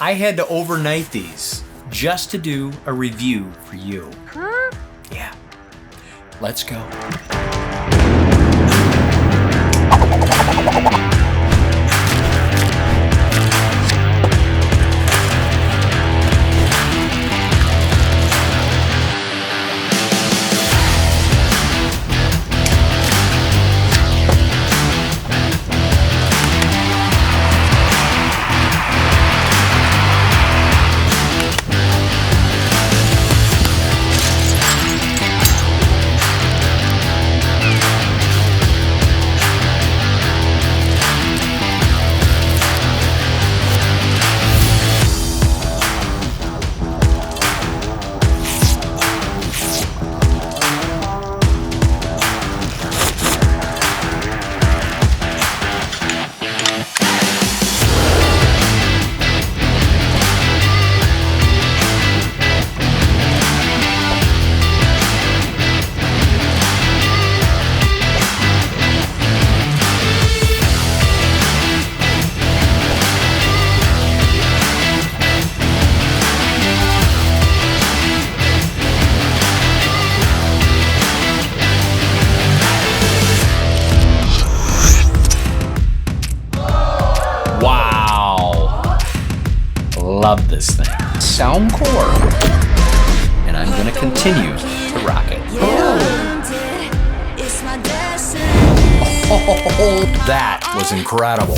I had to overnight these just to do a review for you. Huh? Yeah. Let's go. Love this thing. Soundcore. And I'm gonna continue to rock it. Oh, that was incredible.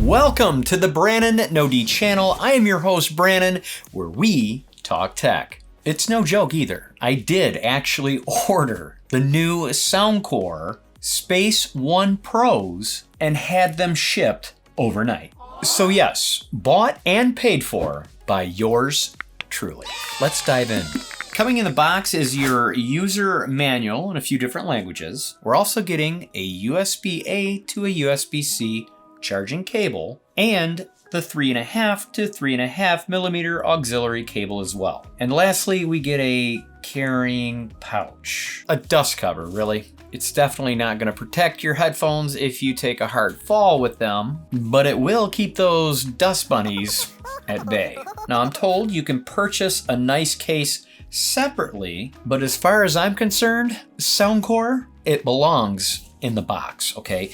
Welcome to the Brannon No channel. I am your host, Brannon, where we talk tech. It's no joke either. I did actually order the new Soundcore Space One Pros and had them shipped overnight. So yes, bought and paid for by yours truly. Let's dive in. Coming in the box is your user manual in a few different languages. We're also getting a USB-A to a USB-C charging cable and the 3.5 to 3.5 millimeter auxiliary cable as well. And lastly, we get a carrying pouch. A dust cover, really. It's definitely not going to protect your headphones if you take a hard fall with them, but it will keep those dust bunnies at bay. Now I'm told you can purchase a nice case separately, but as far as I'm concerned, Soundcore, it belongs in the box, okay?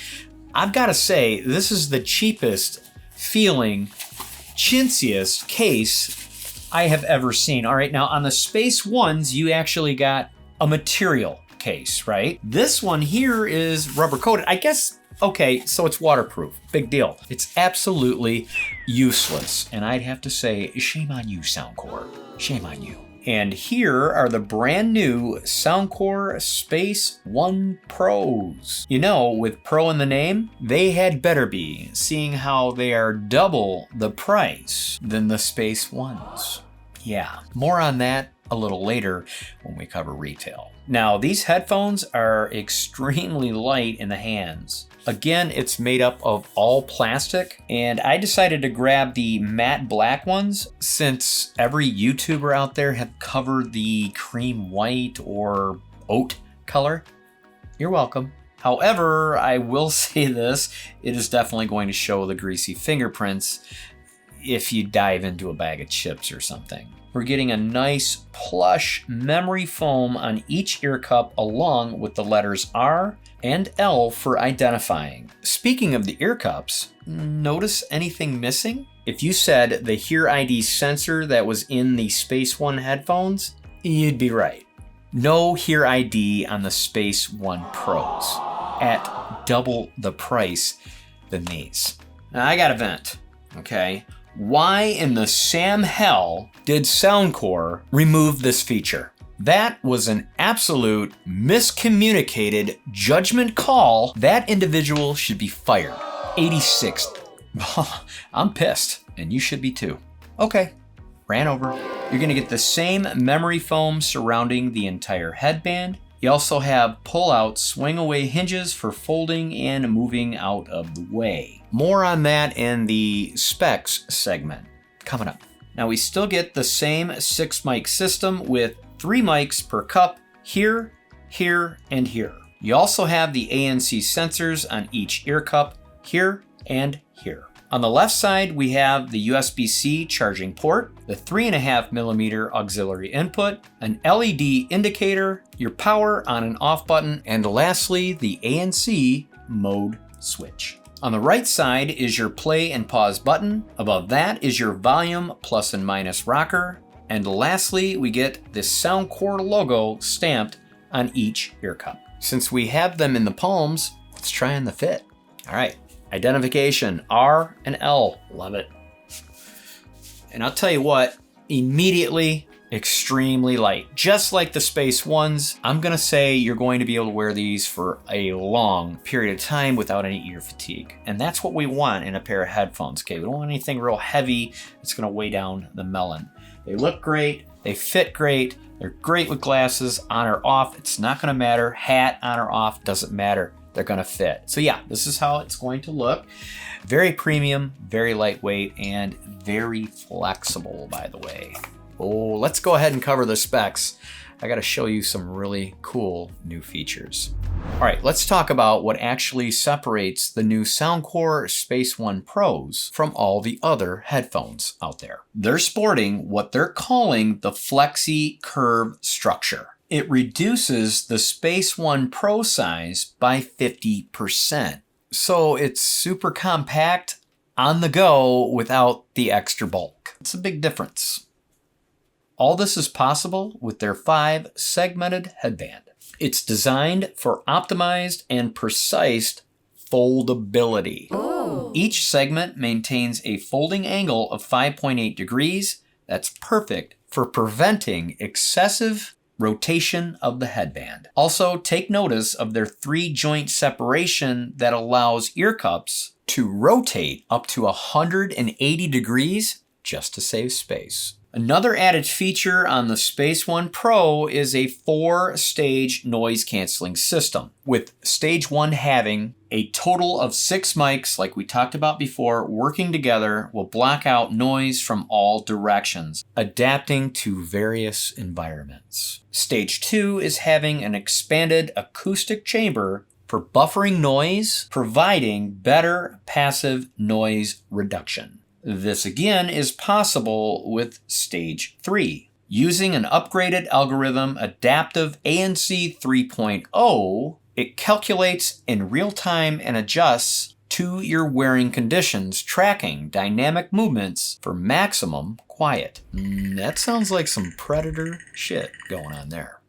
I've got to say, this is the cheapest feeling, chintziest case I have ever seen. All right, now on the Space Ones, you actually got a material case, right? This one here is rubber coated. I guess, okay, so it's waterproof. Big deal. It's absolutely useless. And I'd have to say, shame on you, Soundcore. Shame on you. And here are the brand new Soundcore Space One Pros. You know, with Pro in the name, they had better be, seeing how they are double the price than the Space Ones. Yeah, more on that a little later when we cover retail. Now, these headphones are extremely light in the hands. Again, it's made up of all plastic, and I decided to grab the matte black ones since every YouTuber out there have covered the cream white or oat color. You're welcome. However, I will say this, it is definitely going to show the greasy fingerprints if you dive into a bag of chips or something. We're getting a nice plush memory foam on each ear cup along with the letters R and L for identifying. Speaking of the ear cups, notice anything missing? If you said the Hear ID sensor that was in the Space One headphones, you'd be right. No Hear ID on the Space One Pros at double the price than these. Now I got a vent, okay? Why in the Sam hell did Soundcore remove this feature? That was an absolute miscommunicated judgment call. That individual should be fired. 86th. I'm pissed, and you should be too. Okay, ran over. You're gonna get the same memory foam surrounding the entire headband. You also have pull-out swing-away hinges for folding and moving out of the way. More on that in the specs segment coming up. Now we still get the same 6-mic system with 3 mics per cup here, here, and here. You also have the ANC sensors on each ear cup here and here. On the left side, we have the USB-C charging port, the 3.5mm auxiliary input, an LED indicator, your power on and off button, and lastly, the ANC mode switch. On the right side is your play and pause button. Above that is your volume plus and minus rocker. And lastly, we get this Soundcore logo stamped on each ear cup. Since we have them in the palms, let's try on the fit. All right, identification, R and L, love it. And I'll tell you what, immediately, extremely light. Just like the Space Ones, I'm gonna say you're going to be able to wear these for a long period of time without any ear fatigue. And that's what we want in a pair of headphones, okay? We don't want anything real heavy that's gonna weigh down the melon. They look great, they fit great, they're great with glasses, on or off, it's not gonna matter. Hat, on or off, doesn't matter. They're gonna fit. So yeah, this is how it's going to look. Very premium, very lightweight, and very flexible, by the way. Oh, let's go ahead and cover the specs. I gotta show you some really cool new features. All right, let's talk about what actually separates the new Soundcore Space One Pros from all the other headphones out there. They're sporting what they're calling the Flexi Curve structure. It reduces the Space One Pro size by 50%. So it's super compact, on the go, without the extra bulk. It's a big difference. All this is possible with their 5-segmented headband. It's designed for optimized and precise foldability. Ooh. Each segment maintains a folding angle of 5.8 degrees. That's perfect for preventing excessive rotation of the headband. Also, take notice of their 3-joint separation that allows ear cups to rotate up to 180 degrees just to save space. Another added feature on the Space One Pro is a 4-stage noise canceling system, with stage 1 having a total of 6 mics, like we talked about before, working together will block out noise from all directions, adapting to various environments. Stage 2 is having an expanded acoustic chamber for buffering noise, providing better passive noise reduction. This again is possible with stage 3. Using an upgraded algorithm, Adaptive ANC 3.0, it calculates in real time and adjusts to your wearing conditions, tracking dynamic movements for maximum quiet. That sounds like some Predator shit going on there.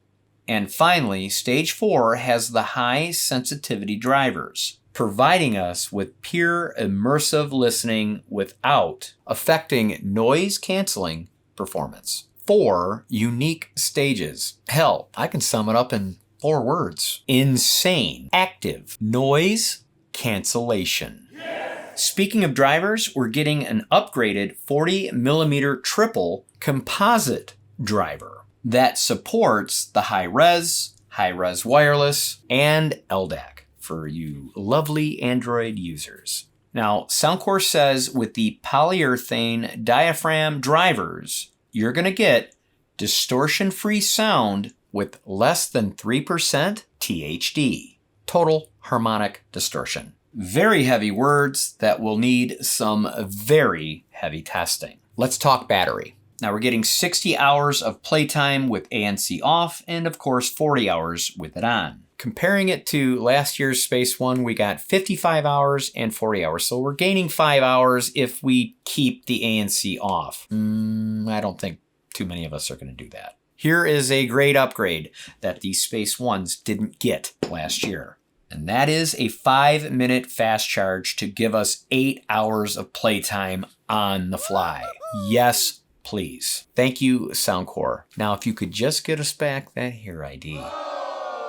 And finally, stage 4 has the high sensitivity drivers, providing us with pure immersive listening without affecting noise canceling performance. 4 unique stages. Hell, I can sum it up in 4 words. Insane, active, noise cancellation. Yes. Speaking of drivers, we're getting an upgraded 40mm triple composite driver that supports the high-res wireless, and LDAC for you lovely Android users. Now, Soundcore says with the polyurethane diaphragm drivers, you're gonna get distortion-free sound with less than 3% THD, total harmonic distortion. Very heavy words that will need some very heavy testing. Let's talk battery. Now we're getting 60 hours of playtime with ANC off, and of course 40 hours with it on. Comparing it to last year's Space One, we got 55 hours and 40 hours. So we're gaining 5 hours if we keep the ANC off. I don't think too many of us are going to do that. Here is a great upgrade that the Space Ones didn't get last year. And that is a 5-minute fast charge to give us 8 hours of playtime on the fly. Yes, please. Thank you, Soundcore. Now, if you could just get us back that Hear ID.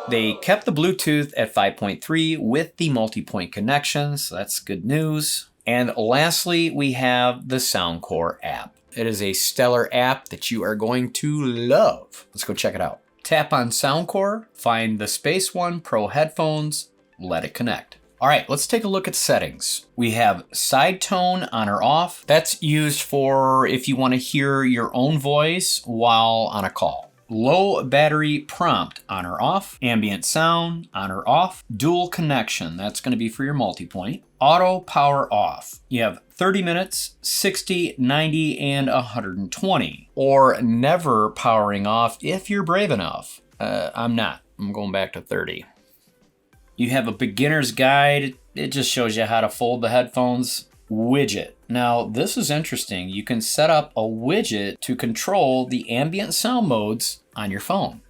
They kept the Bluetooth at 5.3 with the multi-point connection, so that's good news. And lastly, we have the Soundcore app. It is a stellar app that you are going to love. Let's go check it out. Tap on Soundcore, find the Space One Pro headphones, let it connect. All right, let's take a look at settings. We have side tone on or off. That's used for if you want to hear your own voice while on a call. Low battery prompt on or off. Ambient sound on or off. Dual connection, that's going to be for your multi-point. Auto power off. You have 30 minutes, 60, 90, and 120. Or never powering off if you're brave enough. I'm not. I'm going back to 30. You have a beginner's guide. It just shows you how to fold the headphones. Widget. Now, this is interesting. You can set up a widget to control the ambient sound modes on your phone.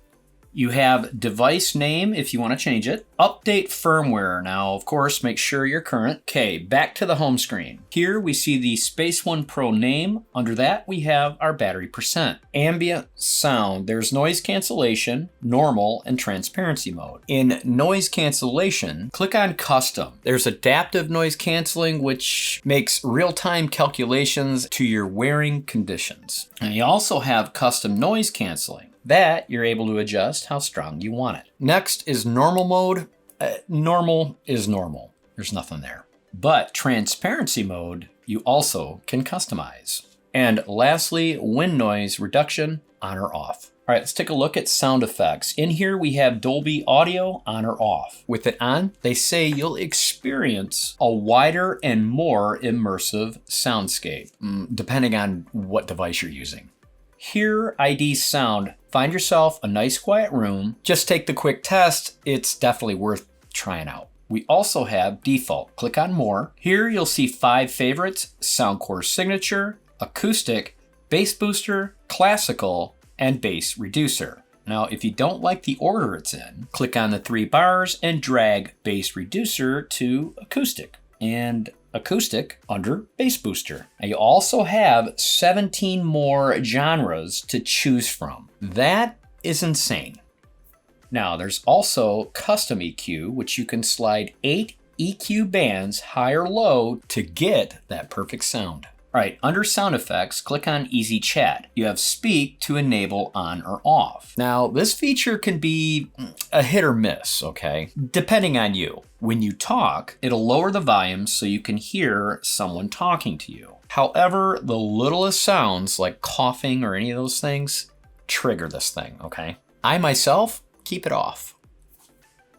You have device name if you want to change it. Update firmware. Now, of course, make sure you're current. Okay, back to the home screen. Here we see the Space One Pro name. Under that, we have our battery percent. Ambient sound. There's noise cancellation, normal, and transparency mode. In noise cancellation, click on custom. There's adaptive noise canceling, which makes real-time calculations to your wearing conditions. And you also have custom noise canceling. That you're able to adjust how strong you want it. Next is normal mode. Normal is normal. There's nothing there. But transparency mode, you also can customize. And lastly, wind noise reduction, on or off. All right, let's take a look at sound effects. In here, we have Dolby Audio on or off. With it on, they say you'll experience a wider and more immersive soundscape, depending on what device you're using. Hear ID sound. Find yourself a nice quiet room. Just take the quick test. It's definitely worth trying out. We also have default. Click on more. Here you'll see 5 favorites: Soundcore Signature, Acoustic, Bass Booster, Classical, and Bass Reducer. Now, if you don't like the order it's in, click on the 3 bars and drag Bass Reducer to Acoustic and Acoustic under Bass Booster. Now, you also have 17 more genres to choose from. That is insane. Now, there's also custom EQ, which you can slide 8 EQ bands high or low to get that perfect sound. All right, under sound effects, click on Easy Chat. You have Speak to enable on or off. Now, this feature can be a hit or miss, okay? Depending on you. When you talk, it'll lower the volume so you can hear someone talking to you. However, the littlest sounds like coughing or any of those things trigger this thing, okay? I myself keep it off.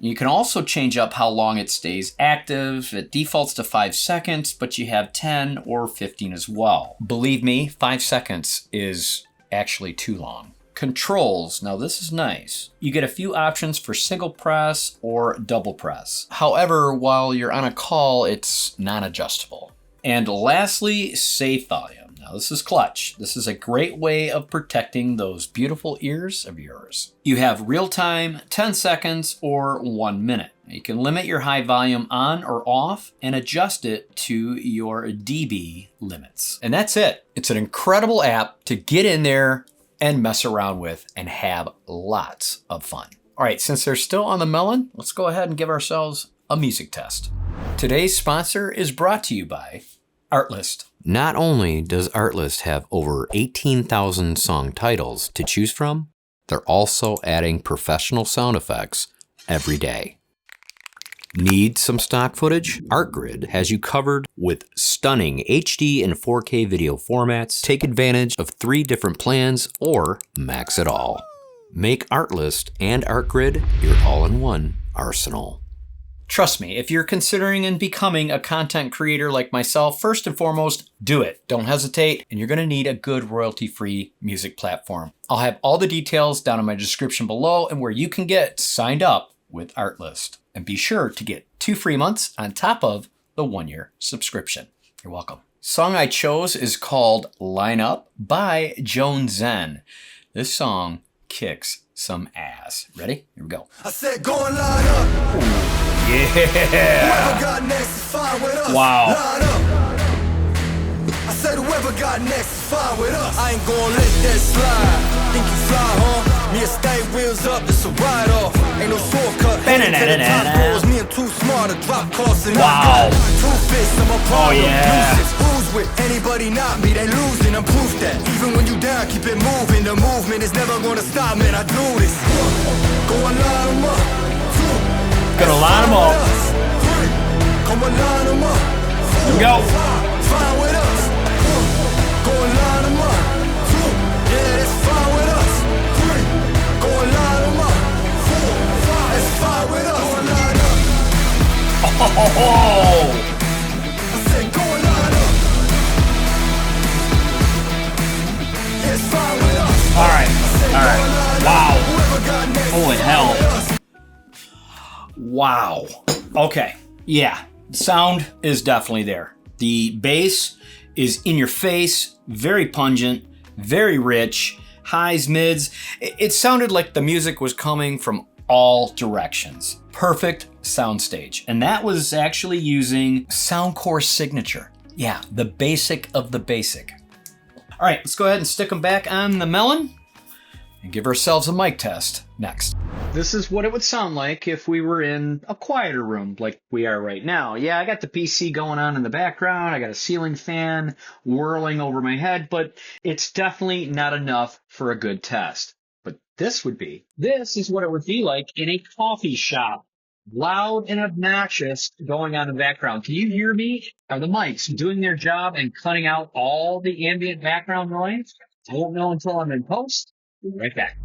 You can also change up how long it stays active. It defaults to 5 seconds, but you have 10 or 15 as well. Believe me, 5 seconds is actually too long. Controls, now this is nice. You get a few options for single press or double press. However, while you're on a call, it's non-adjustable. And lastly, safe volume. Now this is clutch. This is a great way of protecting those beautiful ears of yours. You have real time, 10 seconds, or 1 minute. You can limit your high volume on or off and adjust it to your dB limits. And that's it. It's an incredible app to get in there and mess around with and have lots of fun. All right, since they're still on the melon, let's go ahead and give ourselves a music test. Today's sponsor is brought to you by ARTLIST. Not only does ARTLIST have over 18,000 song titles to choose from, they're also adding professional sound effects every day. Need some stock footage? ARTGRID has you covered with stunning HD and 4K video formats. Take advantage of 3 different plans or max it all. Make ARTLIST and ARTGRID your all-in-one arsenal. Trust me, if you're considering and becoming a content creator like myself, first and foremost, do it. Don't hesitate, and you're going to need a good royalty-free music platform. I'll have all the details down in my description below and where you can get signed up with ARTLIST. And be sure to get 2 free months on top of the 1-year subscription. You're welcome. Song I chose is called Line Up by Joan Zen. This song kicks some ass. Ready? Here we go. I said go and line up. Ooh. Yeah. Got next, wow. I said whoever got next, fine with us. I ain't gonna let that slide. Think you fly, huh? Me and stay wheels up, it's a ride off. Ain't no shortcut. Me and too smart to drop costs and wow. Two fists, I'm a problem. Oh yeah. Who's with anybody not me? They losing. I'm proof that even when you down, keep it moving. The movement is never gonna stop, man. I do this. Go and line 'em up. Gonna line them up. Come on, line them up. Here we go. Fine with us. Go and line them up. Yeah, it's fine with us. Go and line them up. It's fine with us. Go and line up. Oh. I said go and line up. Wow. Okay. Yeah, sound is definitely there. The bass is in your face, very pungent, very rich, highs, mids. It sounded like the music was coming from all directions. Perfect soundstage. And that was actually using Soundcore Signature. Yeah, the basic of the basic. All right, let's go ahead and stick them back on the melon and give ourselves a mic test next. This is what it would sound like if we were in a quieter room like we are right now. Yeah, I got the PC going on in the background. I got a ceiling fan whirling over my head, but it's definitely not enough for a good test. But this is what it would be like in a coffee shop. Loud and obnoxious going on in the background. Can you hear me? Are the mics doing their job and cutting out all the ambient background noise? I won't know until I'm in post. Right back.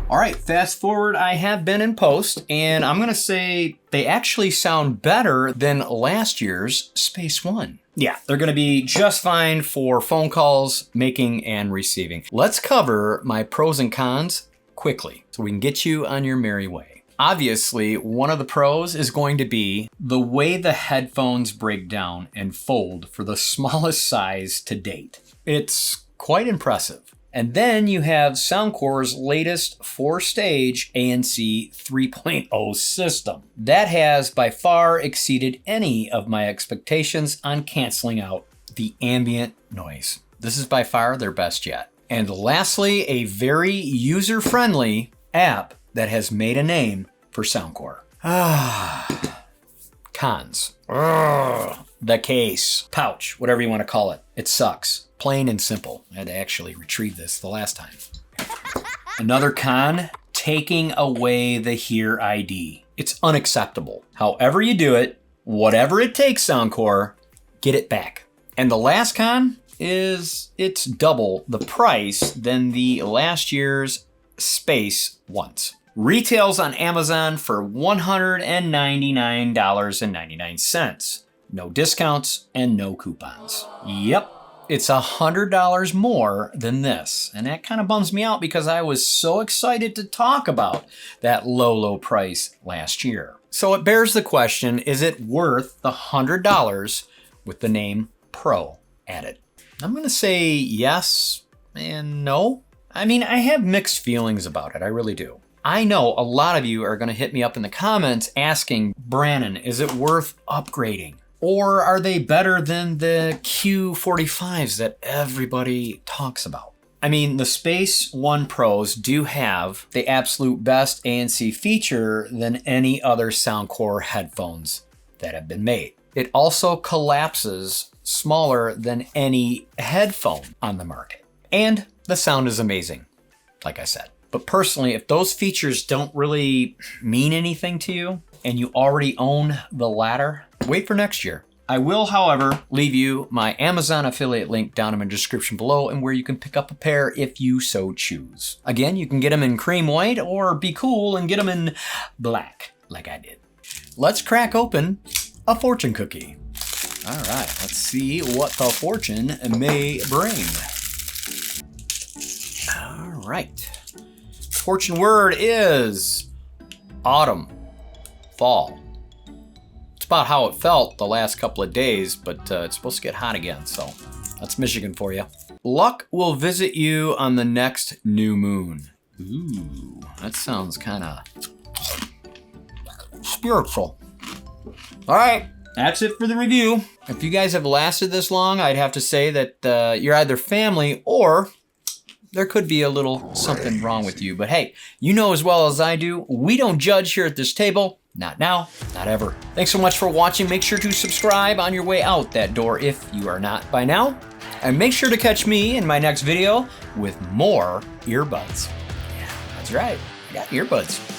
All right, fast forward, I have been in post, and I'm gonna say they actually sound better than last year's Space One. Yeah, they're gonna be just fine for phone calls, making and receiving. Let's cover my pros and cons quickly so we can get you on your merry way. Obviously, one of the pros is going to be the way the headphones break down and fold for the smallest size to date. It's quite impressive. And then you have Soundcore's latest 4-stage ANC 3.0 system. That has by far exceeded any of my expectations on canceling out the ambient noise. This is by far their best yet. And lastly, a very user-friendly app that has made a name for Soundcore. Cons. The case, pouch, whatever you want to call it. It sucks. Plain and simple. I had to actually retrieve this the last time. Another con, taking away the Hear ID. It's unacceptable. However you do it, whatever it takes, Soundcore, get it back. And the last con is it's double the price than the last year's Space Ones. Retails on Amazon for $199.99. No discounts and no coupons. Yep, it's $100 more than this. And that kind of bums me out because I was so excited to talk about that low price last year. So it bears the question, is it worth the $100 with the name Pro added? I'm gonna say yes and no. I mean, I have mixed feelings about it, I really do. I know a lot of you are gonna hit me up in the comments asking, Brannon, is it worth upgrading? Or are they better than the Q45s that everybody talks about? I mean, the Space One Pros do have the absolute best ANC feature than any other Soundcore headphones that have been made. It also collapses smaller than any headphone on the market. And the sound is amazing, like I said. But personally, if those features don't really mean anything to you and you already own the latter, wait for next year. I will, however, leave you my Amazon affiliate link down in the description below and where you can pick up a pair if you so choose. Again, you can get them in cream white or be cool and get them in black, like I did. Let's crack open a fortune cookie. All right, let's see what the fortune may bring. All right. Fortune word is autumn, fall. It's about how it felt the last couple of days, but it's supposed to get hot again, so that's Michigan for you. Luck will visit you on the next new moon. Ooh, that sounds kind of spiritual. All right, that's it for the review. If you guys have lasted this long, I'd have to say that you're either family or there could be a little something wrong with you. But hey, you know as well as I do, we don't judge here at this table. Not now, not ever. Thanks so much for watching. Make sure to subscribe on your way out that door if you are not by now. And make sure to catch me in my next video with more earbuds. Yeah, that's right, I got earbuds.